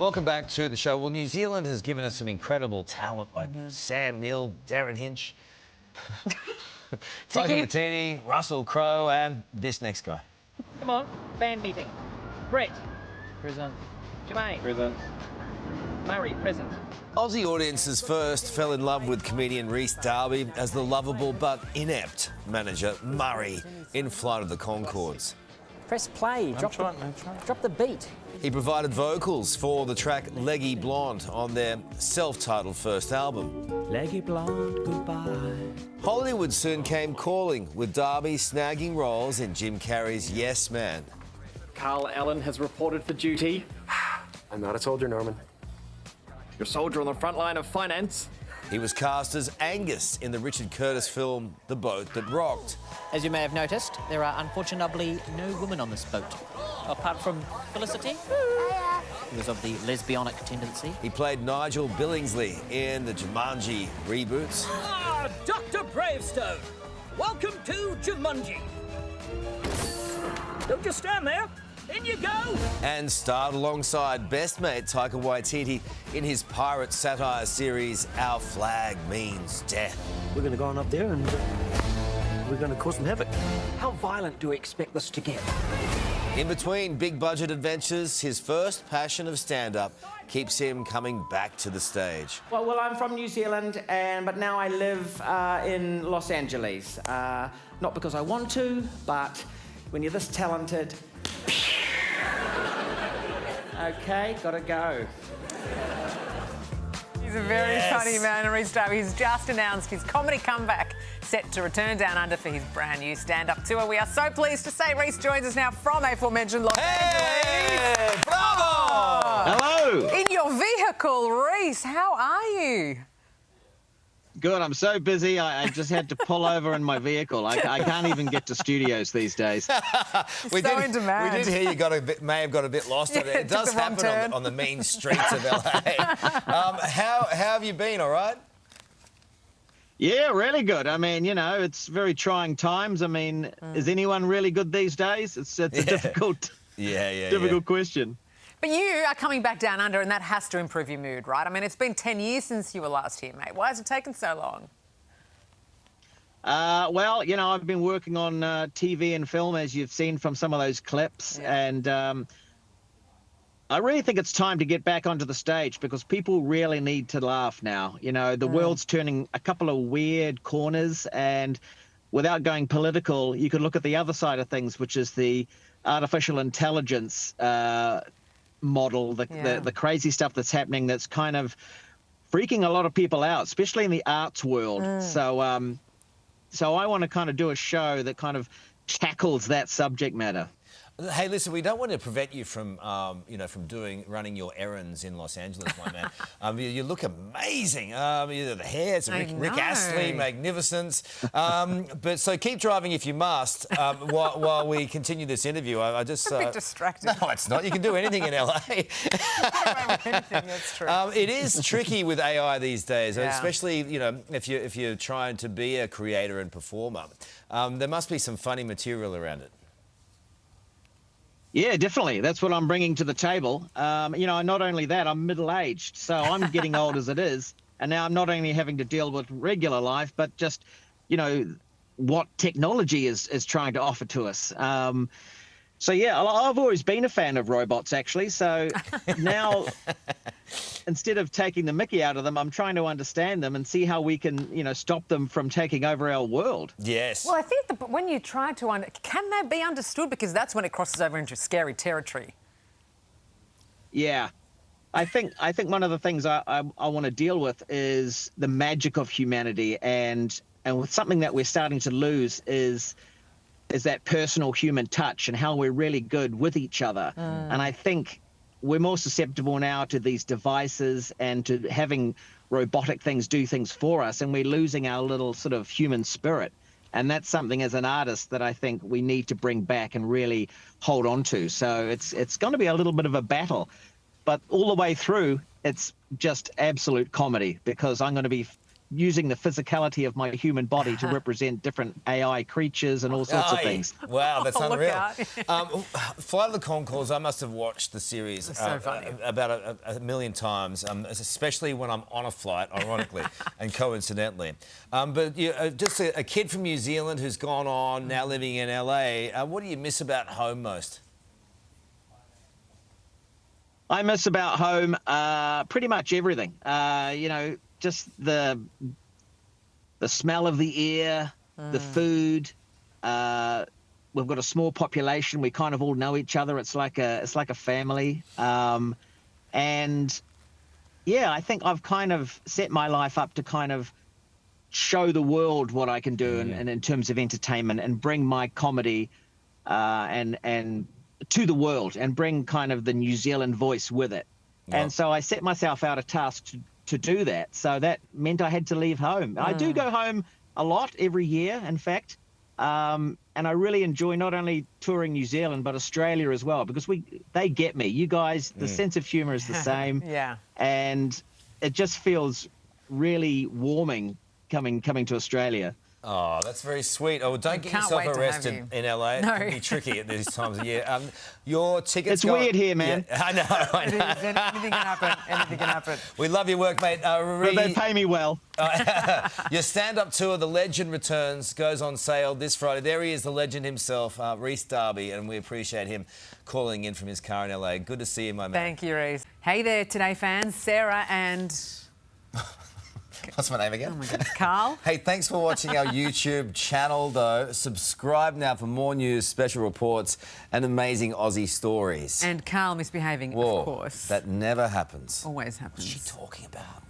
Welcome back to the show. Well, New Zealand has given us some incredible talent like Sam Neill, Darren Hinch, Tiki Matini, Russell Crowe, and this next guy. Come on, band meeting. Brett. Present. Jermaine. Present. Murray, present. Aussie audiences first fell in love with comedian Rhys Darby as the lovable but inept manager Murray in Flight of the Conchords. Press play. Drop the beat. He provided vocals for the track Leggy Blonde on their self-titled first album. Leggy blonde, goodbye. Hollywood soon came calling, with Darby snagging roles in Jim Carrey's Yes Man. Carl Allen has reported for duty. I'm not a soldier, Norman. You're a soldier on the front line of finance. He was cast as Angus in the Richard Curtis film The Boat That Rocked. As you may have noticed, there are unfortunately no women on this boat, apart from Felicity, who is of the lesbianic tendency. He played Nigel Billingsley in the Jumanji reboots. Ah, Dr. Bravestone. Welcome to Jumanji. Don't just stand there. In you go. And starred alongside best mate Taika Waititi in his pirate satire series Our Flag Means Death. We're going to go on up there and we're going to cause some havoc. How violent do we expect this to get? In between big budget adventures, his first passion of stand-up keeps him coming back to the stage. Well, I'm from New Zealand, but now I live in Los Angeles. Not because I want to, but when you're this talented... Okay, gotta go. He's a very funny man, Rhys Darby. He's just announced his comedy comeback, set to return down under for his brand new stand-up tour. We are so pleased to say Rhys joins us now from aforementioned Los Angeles. Bravo! Hello. In your vehicle, Rhys, how are you? Good. I'm so busy. I just had to pull over in my vehicle. I can't even get to studios these days. we so did, in demand. We did hear you may have got a bit lost. Yeah, on it does took the wrong happen turn. on the mean streets of LA. How have you been? All right? Yeah, really good. I mean, you know, it's very trying times. I mean, is anyone really good these days? It's a difficult, difficult question. But you are coming back down under, and that has to improve your mood, right? I mean, it's been 10 years since you were last here, mate. Why has it taken so long? Well, you know, I've been working on TV and film, as you've seen from some of those clips, and I really think it's time to get back onto the stage because people really need to laugh now. You know, the world's turning a couple of weird corners, and without going political, you could look at the other side of things, which is the artificial intelligence model, the crazy stuff that's happening that's kind of freaking a lot of people out, especially in the arts world. So I want to kind of do a show that kind of tackles that subject matter. Hey, listen, we don't want to prevent you from, from running your errands in Los Angeles, my man. You look amazing. The hair, it's Rick Astley, magnificence. But so keep driving if you must while we continue this interview. I just a bit distracted. No, it's not. You can do anything in LA. That's true. It is tricky with AI these days, especially if you're trying to be a creator and performer. There must be some funny material around it. Yeah, definitely. That's what I'm bringing to the table. You know, not only that, I'm middle-aged, so I'm getting old as it is. And now I'm not only having to deal with regular life, but just, you know, what technology is trying to offer to us. So, yeah, I've always been a fan of robots, actually. So now, instead of taking the mickey out of them, I'm trying to understand them and see how we can, you know, stop them from taking over our world. Yes. Well, I think when you try to can they be understood? Because that's when it crosses over into scary territory. Yeah. I think one of the things I want to deal with is the magic of humanity, and with something that we're starting to lose is that personal human touch and how we're really good with each other. And I think we're more susceptible now to these devices and to having robotic things do things for us, and we're losing our little sort of human spirit. And that's something as an artist that I think we need to bring back and really hold on to. So it's going to be a little bit of a battle, but all the way through, it's just absolute comedy because I'm going to be using the physicality of my human body to represent different AI creatures and all sorts of things. Wow, that's Oh, look unreal. out. Flight of the Conchords, I must have watched the series so funny. about a million times, especially when I'm on a flight, ironically, and coincidentally. But just a kid from New Zealand who's gone on, now living in LA, what do you miss about home most? I miss about home pretty much everything. You know, just the smell of the air, the food. We've got a small population. We kind of all know each other. It's like a family. And yeah, I think I've kind of set my life up to kind of show the world what I can do in terms of entertainment and bring my comedy and to the world and bring kind of the New Zealand voice with it. Wow. And so I set myself out a task to do that. So that meant I had to leave home. I do go home a lot every year, in fact. And I really enjoy not only touring New Zealand, but Australia as well, because they get me. You guys, the sense of humor is the same. Yeah. And it just feels really warming coming to Australia. Oh, that's very sweet. Oh, don't get can't yourself wait to have arrested you. in LA. No. It can be tricky at these times of year. Your tickets. It's weird here, man. Yeah, I know. It is. Anything can happen. Anything can happen. We love your work, mate. But they pay me well. Your stand-up tour, The Legend Returns, goes on sale this Friday. There he is, the legend himself, Rhys Darby, and we appreciate him calling in from his car in LA. Good to see you, my man. Thank you, Rhys. Hey there, Today fans. Sarah and What's my name again? oh my goodness, Carl. Hey, thanks for watching our YouTube channel, though. Subscribe now for more news, special reports, and amazing Aussie stories. And Carl misbehaving, Whoa, of course. that never happens. Always happens. What's she talking about?